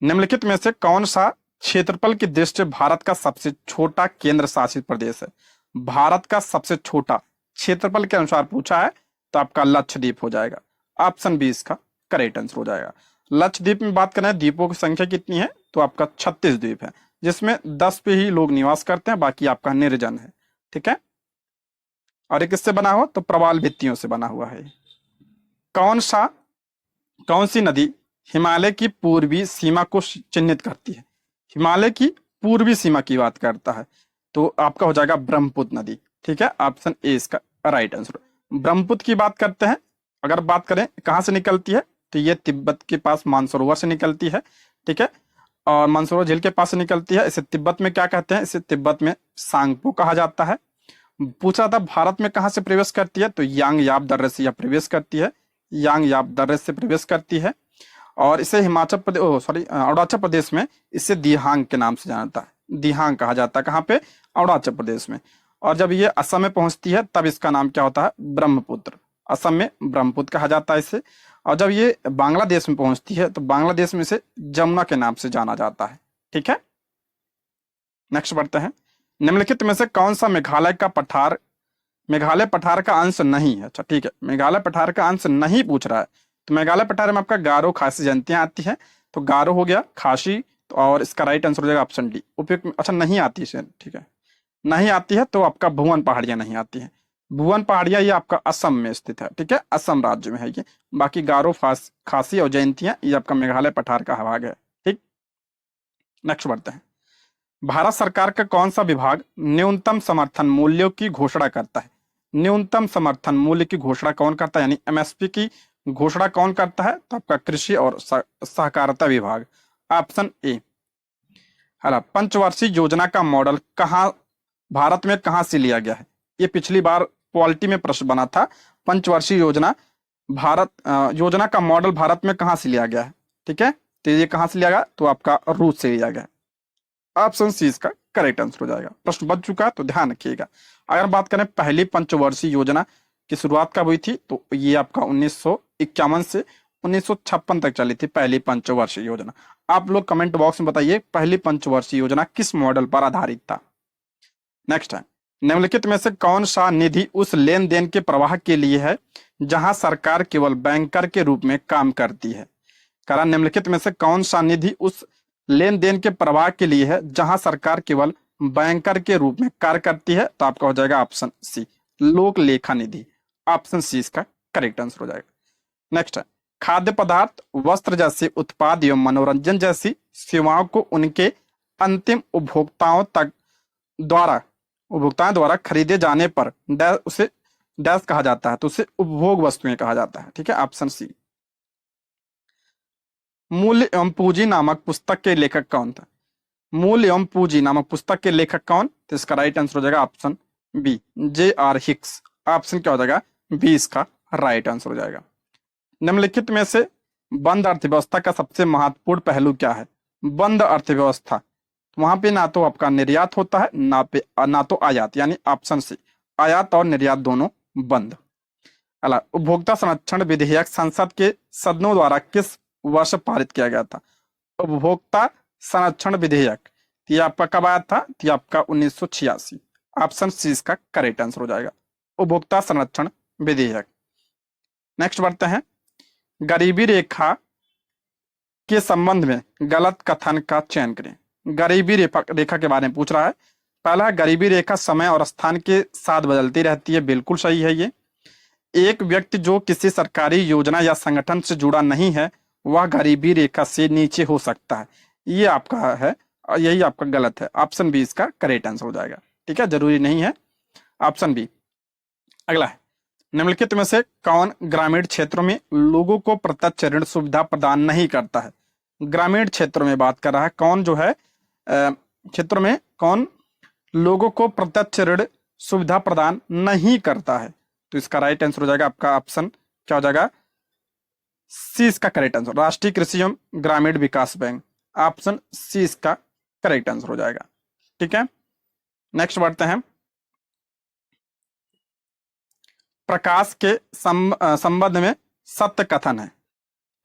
निम्नलिखित में से कौन सा क्षेत्रफल की दृष्टि से भारत का सबसे छोटा केंद्र शासित प्रदेश है। भारत का सबसे छोटा क्षेत्रफल के अनुसार पूछा है तो आपका लक्षद्वीप हो जाएगा। ऑप्शन बी इसका करेक्ट आंसर हो जाएगा। लक्षद्वीप में बात करें द्वीपों की संख्या कितनी है, तो आपका 36 द्वीप है, जिसमें 10 पे ही लोग निवास करते हैं, बाकी आपका निर्जन है। ठीक है, और ये किससे बना हुआ, तो प्रवाल भित्तियों से बना हुआ है। कौन सी नदी हिमालय की पूर्वी सीमा को चिन्हित करती है। हिमालय की पूर्वी सीमा की बात करता है तो आपका हो जाएगा ब्रह्मपुत्र नदी। ठीक है, ऑप्शन ए इसका राइट आंसर। ब्रह्मपुत्र की बात करते हैं, अगर बात करें कहां से निकलती है, तो ये तिब्बत के पास मानसरोवर से निकलती है। ठीक है, और मानसरोवर झील के पास से निकलती है। इसे तिब्बत में क्या कहते हैं, इसे तिब्बत में सांगपो कहा जाता है। पूछा था भारत में कहां से प्रवेश करती है, तो यांग याप दर्रे से यह प्रवेश करती है। यांग याप दर्रे से प्रवेश करती है और इसे हिमाचल प्रदेश अरुणाचल प्रदेश में इसे दिहांग के नाम से जानता है। दिहांग कहा जाता है कहाँ पे, अरुणाचल प्रदेश में। और जब ये असम में पहुंचती है तब इसका नाम क्या होता है, ब्रह्मपुत्र। असम में ब्रह्मपुत्र कहा जाता है इसे। और जब ये बांग्लादेश में पहुंचती है तो बांग्लादेश में इसे जमुना के नाम से जाना जाता है। ठीक है, नेक्स्ट बढ़ते हैं। निम्नलिखित में से कौन सा मेघालय पठार का अंश नहीं है। अच्छा ठीक है, मेघालय पठार का अंश नहीं पूछ रहा है, तो मेघालय पठार में आपका गारो खासी जनतियां आती हैं, तो गारो हो गया, खासी, तो और इसका राइट आंसर हो जाएगा ऑप्शन डी उपयुक्त। अच्छा नहीं आती है, ठीक है, नहीं आती है तो आपका भुवन पहाड़ियां नहीं आती है। भुवन पहाड़ियां ये आपका असम में स्थित है। ठीक है, असम राज्य में है ये। बाकी गारो खासी और जयंतियां ये आपका मेघालय पठार का भाग है। ठीक, नेक्स्ट बढ़ते हैं। भारत सरकार का कौन सा विभाग न्यूनतम समर्थन मूल्यों की घोषणा करता है। न्यूनतम समर्थन मूल्य की घोषणा कौन करता है, यानी एमएसपी की घोषणा कौन करता है, तो आपका कृषि और सहकारिता विभाग। Option A. है पंचवर्षीय योजना का मॉडल भारत में कहां से लिया गया है। ये पिछली बार पॉलिटी में प्रश्न बना था। पंचवर्षीय योजना योजना का मॉडल भारत में कहां से लिया गया है। ठीक है, तो ये कहां से लिया गया, तो आपका रूस से लिया गया। ऑप्शन सी इसका करेक्ट आंसर हो जाएगा। प्रश्न बच चुका है तो ध्यान रखिएगा। अगर बात करें पहली पंचवर्षीय योजना की शुरुआत कब हुई थी, तो ये आपका 1951 से 1956 तक चली थी पहली पंचवर्षीय योजना। आप लोग कमेंट बॉक्स में बताइए पहली पंचवर्षीय योजना किस मॉडल पर आधारित था। नेक्स्ट है निम्नलिखित में से कौन सा निधि उस लेन देन के प्रवाह के लिए है जहां सरकार केवल बैंकर के रूप में काम करती है। कारण निम्नलिखित में से कौन सा निधि उस लेन देन के प्रवाह के लिए है जहां सरकार केवल बैंकर के रूप में कार्य करती है, तो आपका हो जाएगा ऑप्शन सी लोक लेखा निधि। ऑप्शन सी इसका करेक्ट आंसर हो जाएगा। नेक्स्ट है खाद्य पदार्थ, वस्त्र जैसे उत्पाद एवं मनोरंजन जैसी सेवाओं को उनके अंतिम उपभोक्ताओं द्वारा खरीदे जाने पर उसे डैश कहा जाता है, तो उसे उपभोग वस्तुएं कहा जाता है। ठीक है, ऑप्शन सी। मूल्य एवं पूंजी नामक पुस्तक के लेखक कौन था। मूल्य एवं पूंजी नामक पुस्तक के लेखक कौन, तो इसका राइट आंसर हो जाएगा option B J.R. Hicks. Option क्या हो जाएगा बी इसका राइट आंसर हो जाएगा। निम्नलिखित में से बंद अर्थव्यवस्था का सबसे महत्वपूर्ण पहलू क्या है। बंद अर्थव्यवस्था, वहां पे ना तो आपका निर्यात होता है ना तो आयात, यानी ऑप्शन सी आयात और निर्यात दोनों बंद। उपभोक्ता संरक्षण विधेयक संसद के सदनों द्वारा किस वर्ष पारित किया गया था। उपभोक्ता संरक्षण विधेयक ये आपका कब आया था, ये आपका 1986। ऑप्शन सी इसका करेक्ट आंसर हो जाएगा उपभोक्ता संरक्षण विधेयक। नेक्स्ट बढ़ते हैं गरीबी रेखा के संबंध में गलत कथन का चयन करें। गरीबी रेखा के बारे में पूछ रहा है। पहला, गरीबी रेखा समय और स्थान के साथ बदलती रहती है, बिल्कुल सही है ये। एक व्यक्ति जो किसी सरकारी योजना या संगठन से जुड़ा नहीं है वह गरीबी रेखा से नीचे हो सकता है, ये आपका है और यही आपका गलत है। ऑप्शन बी इसका करेक्ट आंसर हो जाएगा। ठीक है, जरूरी नहीं है। Option B. अगला है, निम्नलिखित में से कौन ग्रामीण क्षेत्रों में लोगों को प्रत्यक्ष ऋण सुविधा प्रदान नहीं करता है? ग्रामीण क्षेत्रों में बात कर रहा है, कौन जो है क्षेत्र में कौन लोगों को प्रत्यक्ष ऋण सुविधा प्रदान नहीं करता है? तो इसका राइट आंसर हो जाएगा आपका ऑप्शन क्या हो जाएगा? सी इसका करेक्ट आंसर, राष्ट्रीय कृषि एवं ग्रामीण विकास बैंक। ऑप्शन सी इसका करेक्ट आंसर हो जाएगा। ठीक है, नेक्स्ट बढ़ते हैं। प्रकाश के संबंध में सत्य कथन है।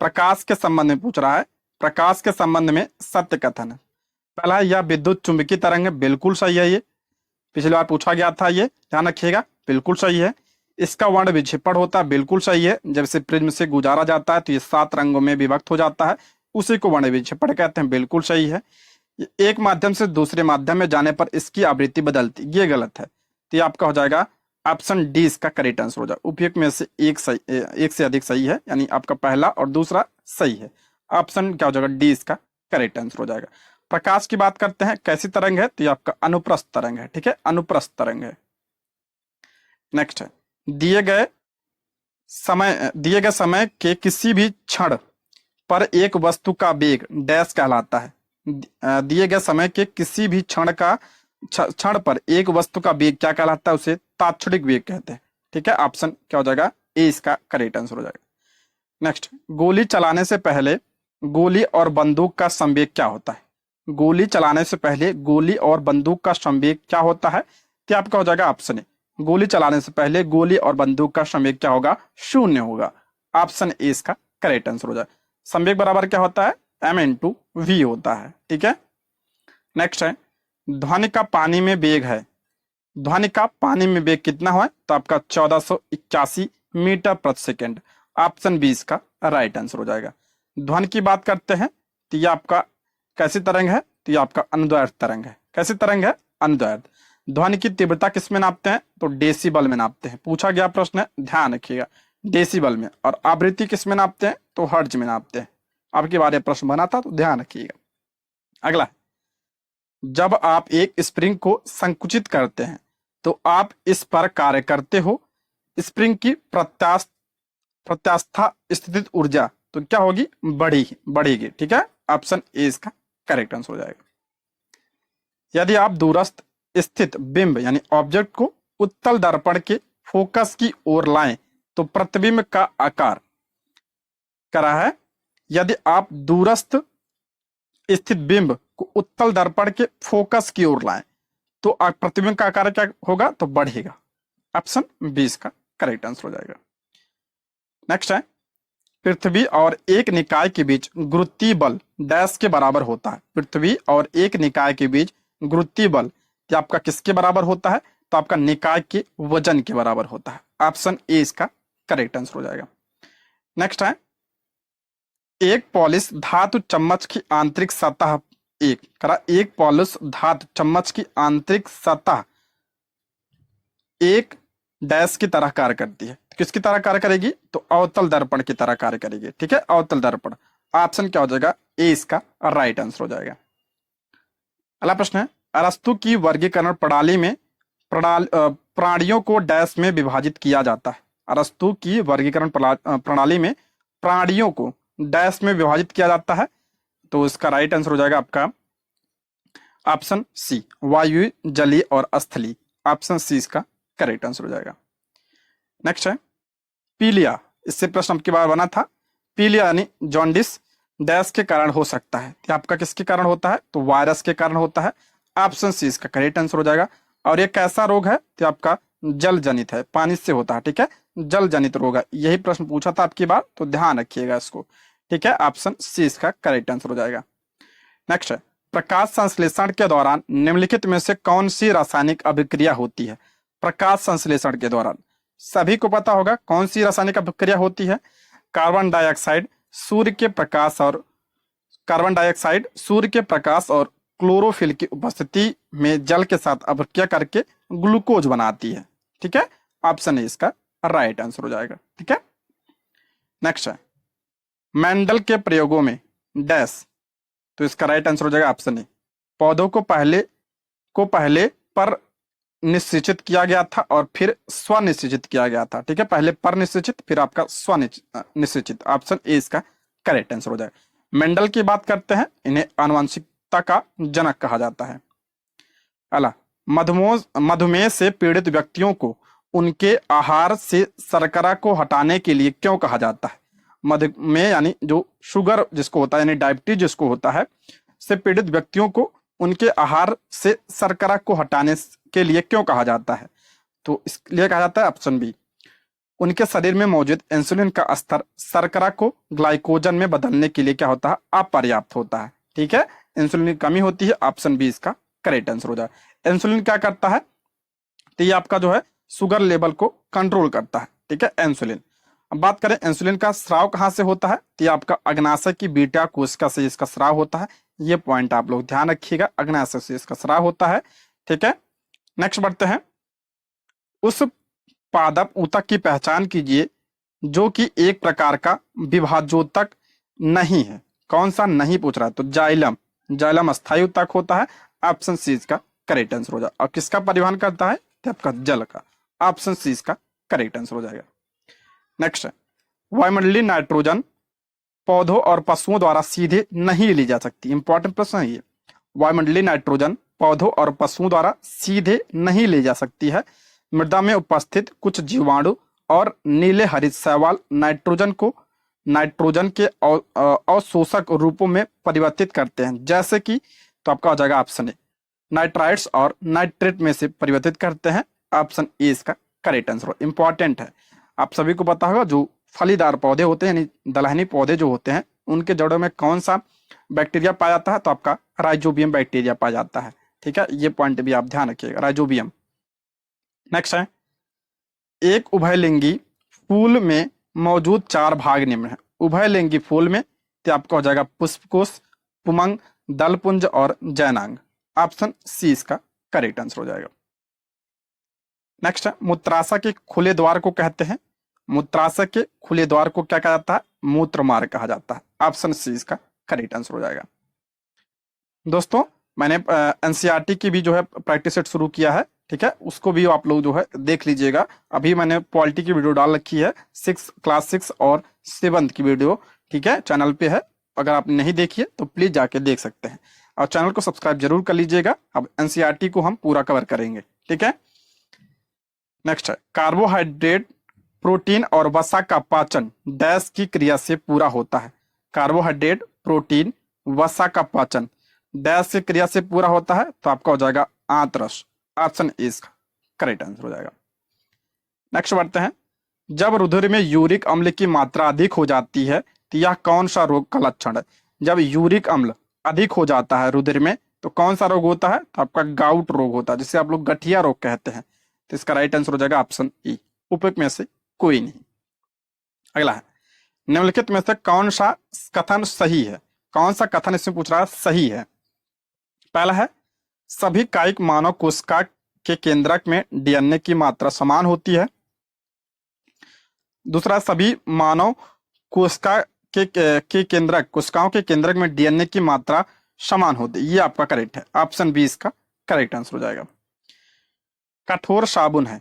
प्रकाश के संबंध में पूछ रहा है, प्रकाश के संबंध में सत्य कथन है। पहला, यह विद्युत चुंबकीय तरंग है, बिल्कुल सही है। ये पिछली बार पूछा गया था, ये ध्यान रखिएगा, बिल्कुल सही है। इसका वर्ण विक्षेपण होता है, बिल्कुल सही है। जब से प्रिज्म से गुजारा जाता है तो ये 7 रंगों में विभक्त हो जाता है, उसी को वर्ण विक्षेपण कहते हैं, बिल्कुल सही है। एक माध्यम से दूसरे माध्यम में जाने पर इसकी आवृत्ति बदलती, ये गलत है। तो ये आपका हो जाएगा ऑप्शन डी इसका करेक्ट आंसर हो जाएगा। उपयुक्त में से एक से अधिक सही है, यानी आपका पहला और दूसरा सही है। ऑप्शन क्या हो जाएगा? डी इसका करेक्ट आंसर हो जाएगा। प्रकाश की बात करते हैं, कैसी तरंग है? तो ये आपका अनुप्रस्थ तरंग है। ठीक है, अनुप्रस्थ तरंग है। नेक्स्ट है, दिए गए समय के किसी भी क्षण पर एक वस्तु का वेग डैश कहलाता है। दिए गए समय के किसी भी क्षण पर एक वस्तु का वेग क्या कहलाता है? उसे तात्क्षणिक वेग कहते हैं। ठीक है, ऑप्शन क्या हो जाएगा? ए इसका करेक्ट आंसर हो जाएगा। नेक्स्ट, गोली चलाने से पहले गोली और बंदूक का संवेग क्या होता है? गोली चलाने से पहले गोली और बंदूक का संवेग क्या होता है? तो आपका हो जाएगा ऑप्शन ए, गोली चलाने से पहले गोली और बंदूक का संवेग क्या होगा? 0 होगा। ऑप्शन ए इसका करेक्ट आंसर हो जाए। संवेग बराबर क्या होता है? m/v होता है। ठीक है, नेक्स्ट है, ध्वनि का पानी में वेग है। ध्वनि का पानी में वेग कितना है? तो आपका 1481 मीटर प्रति सेकेंड। ऑप्शन बी इसका राइट आंसर हो जाएगा। ध्वनि की बात करते हैं तो ये आपका कैसी तरंग है? तो ये आपका अनुदैर्ध्य तरंग है। कैसी तरंग है? अनुदैर्ध्य। ध्वनि की तीव्रता किस में नापते हैं? तो डेसिबल में नापते हैं। पूछा गया प्रश्न है, ध्यान रखिएगा, डेसिबल में। और आवृत्ति किस में नापते हैं? तो हर्ट्ज में नापते हैं। आपके बारे में प्रश्न बना था, तो ध्यान रखिएगा। अगला, जब आप एक स्प्रिंग को संकुचित करते हैं तो आप इस पर कार्य करते हो। स्प्रिंग की प्रत्यास्थ स्थितिज ऊर्जा तो क्या होगी? बढ़ेगी। ठीक है, ऑप्शन ए इसका करेक्ट आंसर हो जाएगा। यदि आप दूरस्थ स्थित बिंब यानी ऑब्जेक्ट को उत्तल दर्पण के फोकस की ओर लाएं तो प्रतिबिंब का आकार करा है। यदि आप दूरस्थ स्थित बिंब को उत्तल दर्पण के फोकस की ओर लाएं तो प्रतिबिंब का आकार क्या होगा? तो बढ़ेगा। ऑप्शन बी इसका करेक्ट आंसर हो जाएगा। नेक्स्ट है, पृथ्वी और एक निकाय के बीच गुरुत्वीय बल डैश के बराबर होता है। पृथ्वी और एक निकाय के बीच गुरुत्वीय बल ये आपका किसके बराबर होता है? तो आपका निकाय के वजन के बराबर होता है। ऑप्शन ए इसका करेक्ट आंसर हो जाएगा। नेक्स्ट है, एक पॉलिश धातु चम्मच की आंतरिक सतह एक पॉलिश धातु चम्मच की आंतरिक सतह एक डैश की तरह कार्य करती है। किसकी तरह कार्य करेगी? तो अवतल दर्पण की तरह कार्य करेगी। ठीक है, अवतल दर्पण। ऑप्शन क्या हो जाएगा? ए इसका राइट आंसर हो जाएगा। अगला प्रश्न है, अरस्तु की वर्गीकरण प्रणाली में प्राणियों को डैश में विभाजित किया जाता है। अरस्तु की वर्गीकरण प्रणाली में प्राणियों को डैश में विभाजित किया जाता है। तो इसका राइट आंसर हो जाएगा आपका ऑप्शन सी, वायु, जलीय और स्थलीय। ऑप्शन सी इसका करेक्ट आंसर हो जाएगा। नेक्स्ट है, पीलिया। इससे प्रश्न आपकी बार बना था। पीलिया यानी जॉन्डिस डैश के कारण हो सकता है। तो आपका किसके कारण होता है? तो वायरस के कारण होता है। ऑप्शन सी इसका करेक्ट आंसर हो जाएगा। और ये कैसा रोग है? तो आपका जल जनित है, पानी से होता है। ठीक है, जल जनित रोग है। यही प्रश्न पूछा था आपकी बार, तो ध्यान रखिएगा इसको। ठीक है, ऑप्शन सी इसका करेक्ट आंसर हो जाएगा। नेक्स्ट है, प्रकाश संश्लेषण के दौरान निम्नलिखित में से कौन सी रासायनिक अभिक्रिया होती है? प्रकाश संश्लेषण के दौरान सभी को पता होगा कौन सी रासायनिक अभिक्रिया होती है। कार्बन डाइऑक्साइड सूर्य के प्रकाश और क्लोरोफिल की उपस्थिति में जल के साथ अभिक्रिया करके ग्लूकोज बनाती है। ठीक है, ऑप्शन ए इसका राइट आंसर हो जाएगा। ठीक है, नेक्स्ट है, मेंडल के प्रयोगों में डैश तो इसका राइट आंसर हो जाएगा ऑप्शन ए, पौधों को पहले पर निश्चित किया गया था और फिर स्वनिश्चित किया गया था। ठीक है, पहले पर निश्चित फिर आपका स्वनिश्चित। ऑप्शन ए इसका करेक्ट आंसर हो जाएगा। मेंडल की बात करते हैं, इन्हें आनुवंशिकता का जनक कहा जाता है। अला मधुमेह से पीड़ित व्यक्तियों को उनके आहार से शर्करा को हटाने के लिए क्यों कहा जाता है? मधुमेह यानी जो शुगर जिसको होता है, यानी डायबिटीज जिसको होता है, से पीड़ित व्यक्तियों को उनके आहार से शर्करा को हटाने के लिए क्यों कहा जाता है? तो इसलिए कहा जाता है ऑप्शन बी, उनके शरीर में मौजूद इंसुलिन का स्तर शर्करा को ग्लाइकोजन में बदलने के लिए क्या होता है? अपर्याप्त होता है। ठीक है, इंसुलिन की कमी होती है। ऑप्शन बी इसका करेक्ट आंसर हो जाए। इंसुलिन क्या करता है? तो ये आपका जो है शुगर लेवल को कंट्रोल करता है। ठीक है, इंसुलिन। अब बात करें इंसुलिन का स्राव कहाँ से होता है, तो ये आपका अग्नाशय की बीटा कोशिका से इसका स्राव होता है। ये पॉइंट आप लोग ध्यान रखिएगा, अग्नाशय से इसका स्राव होता है। ठीक है, नेक्स्ट बढ़ते हैं। उस पादप ऊतक की पहचान कीजिए जो कि एक प्रकार का विभाजोतक नहीं है। कौन सा नहीं पूछ रहा है? तो जाइलम। जाइलम अस्थायी ऊतक होता है। ऑप्शन सी इसका करेक्ट आंसर हो जाएगा। और किसका परिवहन करता है? तो आपका जल का। ऑप्शन सी इसका करेक्ट आंसर हो जाएगा। नेक्स्ट है, वायुमंडलीय नाइट्रोजन पौधों और पशुओं द्वारा सीधे नहीं ली जा सकती। इंपॉर्टेंट प्रश्न है ये। वायुमंडलीय नाइट्रोजन पौधों और पशुओं द्वारा सीधे नहीं ली जा सकती है। मृदा में उपस्थित कुछ जीवाणु और नीले हरित शैवाल नाइट्रोजन के अवशोषक रूपों में परिवर्तित करते हैं, जैसे कि, तो आपका हो जाएगा ऑप्शन ए, नाइट्राइट्स और नाइट्रेट में से परिवर्तित करते हैं। ऑप्शन ए इसका करेक्ट आंसर। इंपॉर्टेंट है, आप सभी को पता होगा जो फलीदार पौधे होते हैं, यानी दलहनी पौधे जो होते हैं, उनके जड़ों में कौन सा बैक्टीरिया पाया जाता है? तो आपका राइजोबियम बैक्टीरिया पाया जाता है। ठीक है, ये पॉइंट भी आप ध्यान रखिएगा, राइजोबियम। नेक्स्ट है, एक उभयलिंगी फूल में मौजूद 4 भाग निम्न है। उभयलिंगी फूल में तो आपका हो जाएगा पुष्पकोश, पुमंग, दलपुंज और जैनांग। ऑप्शन सी इसका करेक्ट आंसर हो जाएगा। नेक्स्ट है, मूत्राशय के खुले द्वार को कहते हैं। मूत्राशय के खुले द्वार को क्या कहा जाता है? मूत्र मार्ग कहा जाता है। ऑप्शन सी इसका करेक्ट आंसर हो जाएगा। दोस्तों, मैंने एनसीईआरटी की भी जो है प्रैक्टिस सेट शुरू किया है। ठीक है, उसको भी आप लोग जो है देख लीजिएगा। अभी मैंने पॉलिटी की वीडियो डाल रखी है, क्लास 6 और 7 की वीडियो। ठीक है, चैनल पे है, अगर आप नहीं देखिए तो प्लीज जाके देख सकते हैं। और चैनल को सब्सक्राइब जरूर कर लीजिएगा। अब एनसीईआरटी को हम पूरा कवर करेंगे। ठीक है, नेक्स्ट है, कार्बोहाइड्रेट, प्रोटीन और वसा का पाचन डैश की क्रिया से पूरा होता है। कार्बोहाइड्रेट, प्रोटीन, वसा का पाचन डैश की क्रिया से पूरा होता है। तो आपका हो जाएगा आंतरस। ऑप्शन ए इसका करेक्ट आंसर हो जाएगा। नेक्स्ट बढ़ते हैं, जब रुधिर में यूरिक अम्ल की मात्रा अधिक हो जाती है तो यह कौन सा रोग का लक्षण है? जब यूरिक अम्ल अधिक हो जाता है रुधिर में तो कौन सा रोग होता है? तो आपका गाउट रोग होता है, जिसे आप लोग गठिया रोग कहते हैं। तो इसका राइट आंसर हो जाएगा ऑप्शन ई, उपयुक्त में से कोई नहीं। अगला है, निम्नलिखित में से कौन सा कथन सही है? कौन सा कथन इसमें पूछ रहा है सही है? पहला है, सभी कायिक मानव कोशिका के केंद्रक में डीएनए की मात्रा समान होती है। दूसरा, सभी मानव कोशिका के केंद्रक, कोशिकाओं के केंद्रक में डीएनए की मात्रा समान होती है। ये आपका करेक्ट है। ऑप्शन बी इसका करेक्ट आंसर हो जाएगा। कठोर साबुन है,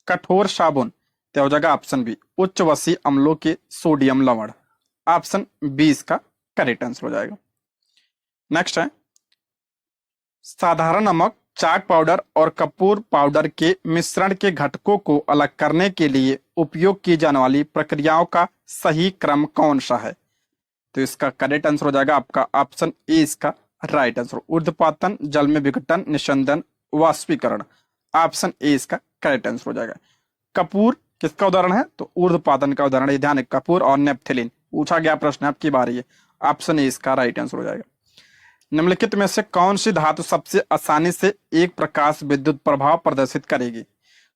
कठोर साबुन तो हो जाएगा ऑप्शन बी, उच्च वसी अम्लों के सोडियम लवण। ऑप्शन बी इसका करेक्ट आंसर हो जाएगा। नेक्स्ट है, साधारण नमक, चाक पाउडर और कपूर पाउडर के मिश्रण के घटकों को अलग करने के लिए उपयोग की जाने वाली प्रक्रियाओं का सही क्रम कौन सा है? तो इसका करेक्ट आंसर हो जाएगा आपका ऑप्शन ए इसका राइट आंसर, ऊर्ध्वपातन, जल में विघटन, निस्यंदन, वाष्पीकरण। ऑप्शन ए इसका करेक्ट आंसर हो जाएगा। कपूर किसका उदाहरण है? तो ऊर्ध्वपातन का उदाहरण है। ध्यान, कपूर और नेपथलीन पूछा गया प्रश्न, आपकी बारी है। ऑप्शन ए इसका राइट आंसर हो जाएगा। निम्नलिखित में से कौन सी धातु सबसे आसानी से एक प्रकाश विद्युत प्रभाव प्रदर्शित करेगी?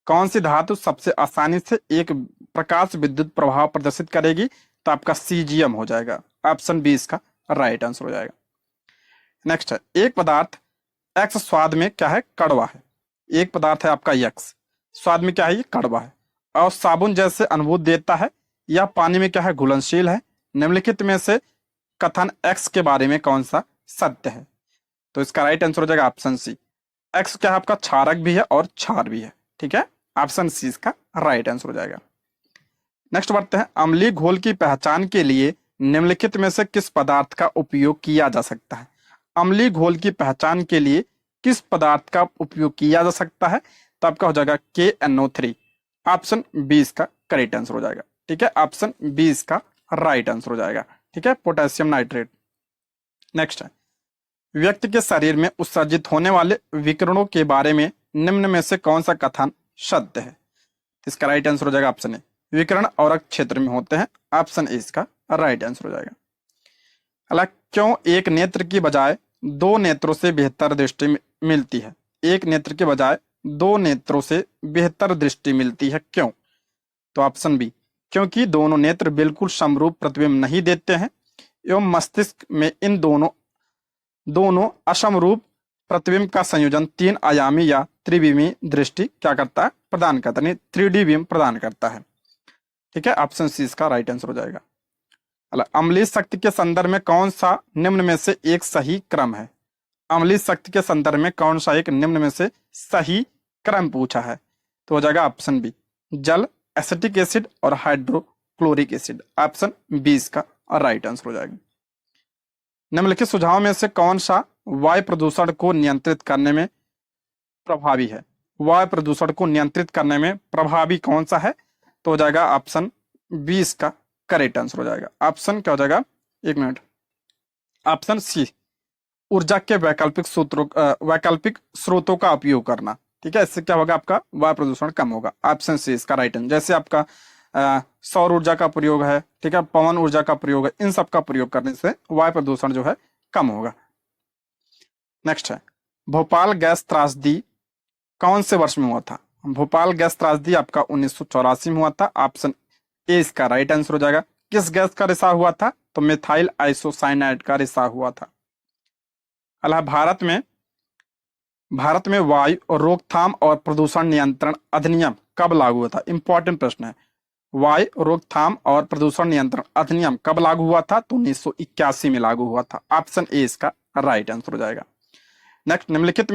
कौन सी धातु सबसे आसानी से एक प्रकाश विद्युत प्रभाव प्रदर्शित करेगी? तो आपका सीजियम हो जाएगा। ऑप्शन बी इसका राइट आंसर हो जाएगा। नेक्स्ट है, एक पदार्थ एक्स स्वाद में क्या है? कड़वा है। एक पदार्थ है आपका एक्स, स्वाद में क्या है? ये कड़वा है और साबुन जैसे अनुभूति देता है। यह पानी में क्या है? घुलनशील है। निम्नलिखित में से कथन एक्स के बारे में कौन सा सत्य है? तो इसका राइट आंसर हो जाएगा ऑप्शन सी, एक्स क्या है आपका, क्षारक भी है और क्षार भी है। ठीक है, ऑप्शन सी इसका राइट आंसर हो जाएगा। नेक्स्ट बढ़ते हैं, अम्लीय घोल की पहचान के लिए निम्नलिखित में से किस पदार्थ का उपयोग किया जा सकता है। अम्लीय घोल की पहचान के लिए किस पदार्थ का उपयोग किया जा सकता है, तो आपका हो जाएगा KNO3। ऑप्शन बी इसका करेक्ट आंसर हो जाएगा। ठीक है, ऑप्शन बी इसका राइट आंसर हो जाएगा। ठीक है, पोटेशियम नाइट्रेट। नेक्स्ट है, व्यक्ति के शरीर में उत्सर्जित होने वाले विकिरणों के बारे में निम्न में से कौन सा कथन सत्य है। इसका राइट आंसर हो जाएगा ऑप्शन ए, विकिरण औरक क्षेत्र में होते हैं। ऑप्शन ए इसका राइट आंसर हो जाएगा। अगला, क्यों एक नेत्र की बजाय दो नेत्रों से बेहतर दृष्टि मिलती है। एक नेत्र के बजाय दो नेत्रों से बेहतर दृष्टि मिलती है, क्यों। तो ऑप्शन बी, क्योंकि दोनों नेत्र बिल्कुल समरूप प्रतिबिंब नहीं देते हैं एवं मस्तिष्क में इन दोनों असमरूप प्रतिबिंब का संयोजन तीन आयामी या त्रिविमी दृष्टि क्या करता है, प्रदान करता है, 3D बिंब प्रदान करता है। ठीक है, ऑप्शन सी इसका राइट आंसर हो जाएगा। अम्लीय शक्ति के संदर्भ में कौन सा निम्न में से एक सही क्रम है। अम्लीय शक्ति के संदर्भ में कौन सा एक निम्न में से सही क्रम पूछा है, तो हो जाएगा ऑप्शन बी, जल, एसिटिक एसिड और हाइड्रोक्लोरिक एसिड। ऑप्शन बी इसका राइट आंसर हो जाएगा। निम्नलिखित सुझाव में से कौन सा वायु प्रदूषण को नियंत्रित करने में प्रभावी है। वायु प्रदूषण को नियंत्रित करने में प्रभावी कौन सा है, तो हो जाएगा ऑप्शन बी इसका करेक्ट आंसर हो जाएगा। ऑप्शन क्या हो जाएगा, एक मिनट, ऑप्शन सी, ऊर्जा के वैकल्पिक स्रोतों का उपयोग करना। ठीक है, इससे क्या होगा, आपका वायु प्रदूषण कम होगा। ऑप्शन सी इसका राइट आंसर। जैसे आपका सौर ऊर्जा का प्रयोग है, ठीक है, पवन ऊर्जा का प्रयोग है, इन सब का प्रयोग करने से वायु प्रदूषण जो है कम होगा। नेक्स्ट है, भोपाल गैस त्रासदी कौन से वर्ष में हुआ था। भोपाल गैस त्रासदी आपका 1984 में हुआ था। ऑप्शन ए इसका राइट आंसर हो जाएगा। किस गैस का रिसाव हुआ था, तो मिथाइल आइसोसाइनाइड का रिसाव हुआ था। अल्लाह, भारत में वायु रोकथाम और प्रदूषण नियंत्रण अधिनियम कब लागू हुआ था। इंपॉर्टेंट प्रश्न है, वायु रोकथाम और प्रदूषण नियंत्रण अधिनियम कब लागू हुआ था, तो 1981 में लागू हुआ था। ऑप्शन ए इसका राइट आंसर हो जाएगा। नेक्स्ट, निम्नलिखित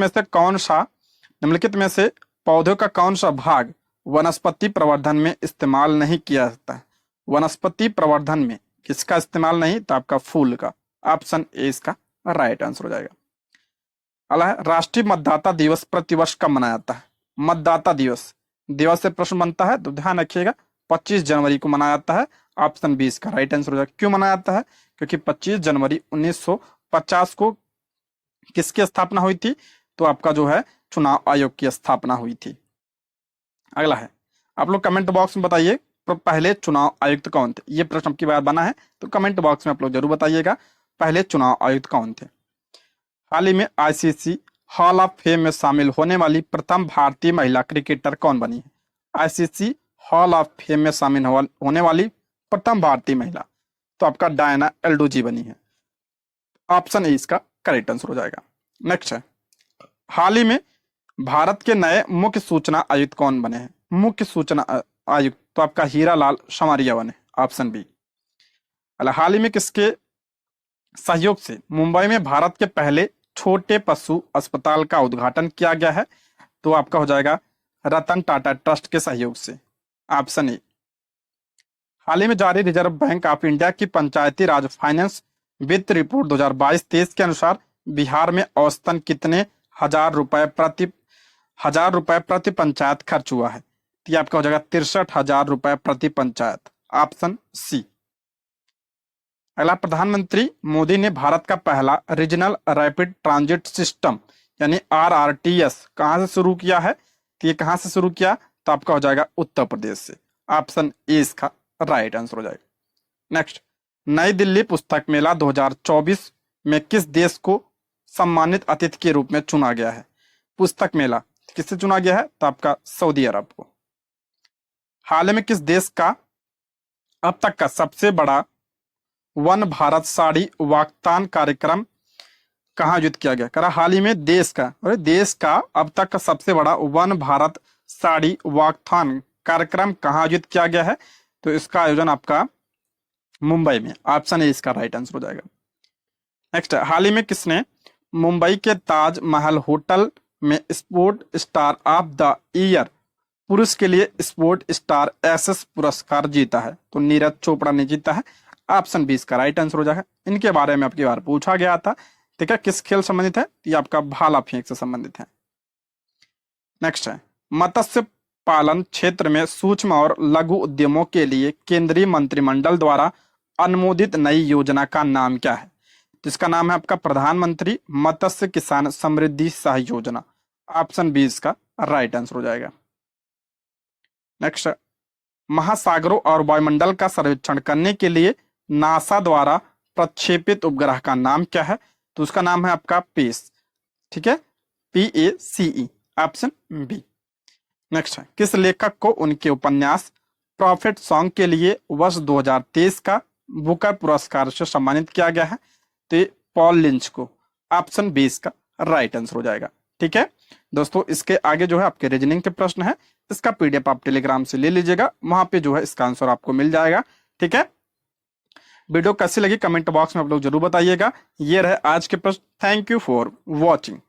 में से पौधों का कौन सा भाग वनस्पति प्रवर्धन में इस्तेमाल नहीं किया जाता है। वनस्पति प्रवर्धन में किसका इस्तेमाल नहीं, तो आपका फूल का। ऑप्शन ए इसका राइट आंसर हो जाएगा। अगला, राष्ट्रीय मतदाता दिवस प्रतिवर्ष कब मनाया जाता है। मतदाता दिवस से प्रश्न बनता है, तो ध्यान रखिएगा 25 जनवरी को मनाया जाता है। ऑप्शन बी इसका राइट आंसर हो जाएगा। क्यों मनाया जाता है, क्योंकि 25 जनवरी 1950 को किसकी स्थापना हुई थी, तो आपका जो है चुनाव आयोग की स्थापना हुई थी। अगला है, आप लोग कमेंट बॉक्स में बताइए तो पहले चुनाव आयुक्त कौन थे। ये प्रश्न की बार बना है, तो कमेंट बॉक्स में आप लोग जरूर बताइएगा पहले चुनाव आयुक्त कौन थे। हाल ही में ICC हॉल ऑफ फेम में शामिल होने वाली प्रथम भारतीय महिला क्रिकेटर कौन बनी है। ICC हॉल ऑफ फेम में शामिल होने वाली प्रथम भारतीय महिला, तो आपका डायना एल्डोजी बनी है। ऑप्शन ए इसका करेक्ट आंसर हो जाएगा। नेक्स्ट है, हाल ही में भारत के नए मुख्य सूचना आयुक्त कौन बने हैं। मुख्य सूचना आयुक्त, तो आपका हीरालाल शमारिया बने। Option B. हाल ही में किसके सहयोग से मुंबई में भारत के पहले छोटे पशु अस्पताल का उद्घाटन किया गया है, तो आपका हो जाएगा रतन टाटा ट्रस्ट के सहयोग से। Option A. हाल ही में जारी रिजर्व बैंक ऑफ इंडिया की पंचायती राज फाइनेंस वित्त रिपोर्ट 2022-23 के अनुसार बिहार में औसतन कितने हजार रुपए प्रति पंचायत खर्च हुआ है, तो ये आपका हो जाएगा 63,000 रुपए प्रति पंचायत। Option C. अगला, प्रधानमंत्री मोदी ने भारत का पहला रीजनल रैपिड ट्रांजिट सिस्टम यानी RRTS कहां से शुरू किया है, तो ये कहां से शुरू किया, तो आपका हो जाएगा उत्तर प्रदेश से। ऑप्शन ए इसका राइट आंसर हो जाएगा। नेक्स्ट, नई दिल्ली पुस्तक मेला 2024 में किस देश को सम्मानित अतिथि के रूप में चुना गया है। पुस्तक मेला किससे चुना गया है, तो आपका सऊदी अरब को। हाल में किस देश का अब तक का सबसे बड़ा वन भारत साड़ी वाकथान कार्यक्रम कहाँ आयोजित किया गया। करा हाल ही में देश का अब तक का सबसे बड़ा वन भारत साड़ी वाकथान कार्यक्रम कहाँ आयोजित किया गया है, तो इसका आयोजन आपका मुंबई में। ऑप्शन ए इसका राइट आंसर हो जाएगा। नेक्स्ट, हाल ही में किसने मुंबई के ताज महल होटल में sport star of the year पुरुष के लिए स्पोर्ट स्टार एसएस पुरस्कार जीता है? तो नीरज चोपड़ा ने जीता है। ऑप्शन 20 का राइट आंसर हो जाएगा। इनके बारे में आपकी बार पूछा गया था। ठीक है, किस खेल संबंधित है? ये आपका भाला फेंक से संबंधित है। नेक्स्ट है, मत्स्य पालन क्षेत्र में सूक्ष्म और लघु उद्यमों के लिए केंद्रीय मंत्रिमंडल द्वारा अनुमोदित नई योजना का नाम क्या है? जिसका नाम है आपका प्रधानमंत्री मत्स्य किसान समृद्धि सहाय योजना। ऑप्शन 20 का राइट आंसर हो जाएगा। नेक्स्ट, महासागरों और वायुमंडल का सर्वेक्षण करने के लिए नासा द्वारा प्रक्षेपित उपग्रह का नाम क्या है? तो उसका नाम है आपका पेस। ठीक है, PACE। Option B. नेक्स्ट है, किस लेखक को उनके उपन्यास प्रॉफिट सॉन्ग के लिए वर्ष 2023 का बुकर पुरस्कार से सम्मानित किया गया है? तो पॉल लिंच को। ऑप्शन 20 का राइट आंसर हो जाएगा। ठीक है दोस्तों, इसके आगे जो है आपके रीजनिंग के प्रश्न है, इसका PDF आप टेलीग्राम से ले लीजिएगा, वहां पे जो है इसका आंसर आपको मिल जाएगा। ठीक है, वीडियो कैसी लगी कमेंट बॉक्स में आप लोग जरूर बताइएगा। ये रहे आज के प्रश्न। Thank you for watching.